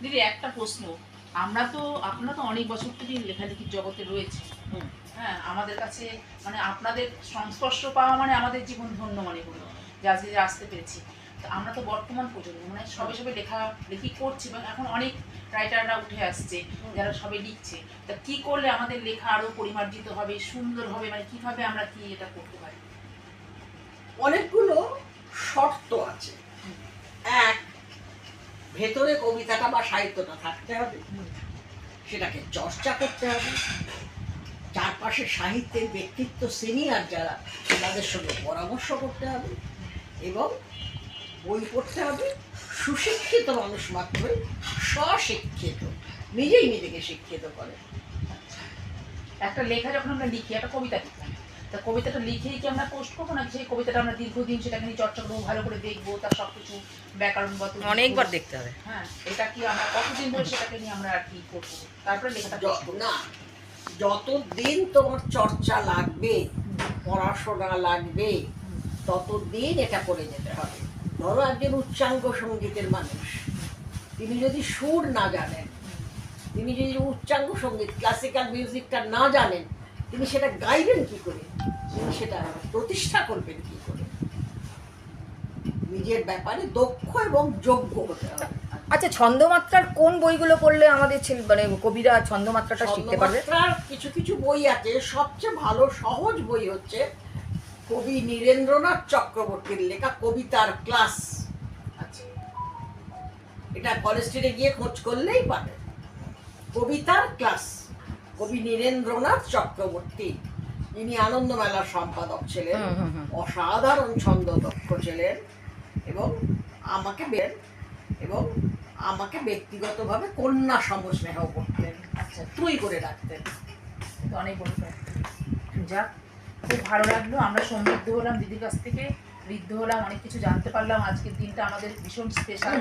দিদি একটা প্রশ্ন, আপনারা তো অনেক বছর থেকে লেখালেখির জগতে রয়েছে। হ্যাঁ, আমাদের কাছে মানে আপনাদের সংস্পর্শ পাওয়া মানে আমাদের জীবন ধন্য মনে করি, যে আজকে যে আসতে পেরেছি। তো আমরা তো বর্তমান প্রজন্ম মানে সবে সবে লেখালেখি করছি, এবং এখন অনেক রাইটাররা উঠে আসছে যারা সবে লিখছে। তা কি করলে আমাদের লেখা আরো পরিমার্জিত হবে, সুন্দর হবে, মানে কিভাবে আমরা কি এটা করতে পারি? অনেকগুলো শর্ত আছে। এক, ভেতরে কবিতাটা বা সাহিত্যটা থাকতে হবে, সেটাকে চর্চা করতে হবে, চারপাশে সাহিত্যের ব্যক্তিত্ব সিনিয়র যারা তাদের সঙ্গে পরামর্শ করতে হবে, এবং বই পড়তে হবে। সুশিক্ষিত মানুষ মাত্রই স্বশিক্ষিত, নিজেই নিজেকে শিক্ষিত করে। একটা লেখা যখন আমরা লিখি, একটা কবিতা লিখলাম, তা কবিতাটা লিখেই কি আমরা পোস্ট করবো, না সেই কবিতাটা আমরা দীর্ঘদিন সেটাকে নিয়ে চর্চা করবো, ভালো করে দেখবো, তার সব কিছু ব্যাকরণগত অনেকবার দেখতে হবে। হ্যাঁ, এটা কি আমরা কতদিন ধরে সেটাকে নিয়ে আমরা আর কি করবো, তারপরে লেখাটা পোস্ট করবো? না, যতদিন তোমার চর্চা লাগবে, পড়াশোনা লাগবে, ততদিন এটা করে যেতে হবে। ধরো একজন উচ্চাঙ্গ সঙ্গীতের মানুষ, তিনি যদি সুর না জানেন, তিনি যদি উচ্চাঙ্গ সঙ্গীত ক্লাসিক্যাল মিউজিকটা না জানেন, তিনি সেটা গাইবেন কি করে, তিনি সেটা প্রতিষ্ঠা করবেন কি করে? নিজের ব্যাপারে দক্ষ এবং যোগ্য হতে হবে। আচ্ছা, ছন্দমাত্রার কোন বইগুলো পড়লে আমাদের মানে কবিরা ছন্দমাত্রাটা শিখতে পারবে? ছন্দমাত্রার কিছু কিছু বই আছে। সবচেয়ে ভালো সহজ বই হচ্ছে কবি নীরেন্দ্রনাথ চক্রবর্তীর লেখা কবিতার ক্লাস। আচ্ছা, এটা কলেজ স্ট্রিটে গিয়ে খোঁজ করলেই পাবে। কবিতার ক্লাস, কবি নীরেন্দ্রনাথ চক্রবর্তী, যিনি আনন্দমেলার সম্পাদক ছিলেন, অসাধারণ ছন্দ দক্ষ ছিলেন, এবং আমাকে ব্যক্তিগতভাবে কন্যা সমস্নেহ করতেন। আচ্ছা, তুই করে রাখতেন। তো অনেক বড় যাক, খুব ভালো লাগলো। আমরা সমৃদ্ধ হলাম দিদির কাছ থেকে, ঋদ্ধ হলাম, অনেক কিছু জানতে পারলাম। আজকের দিনটা আমাদের ভীষণ স্পেশাল।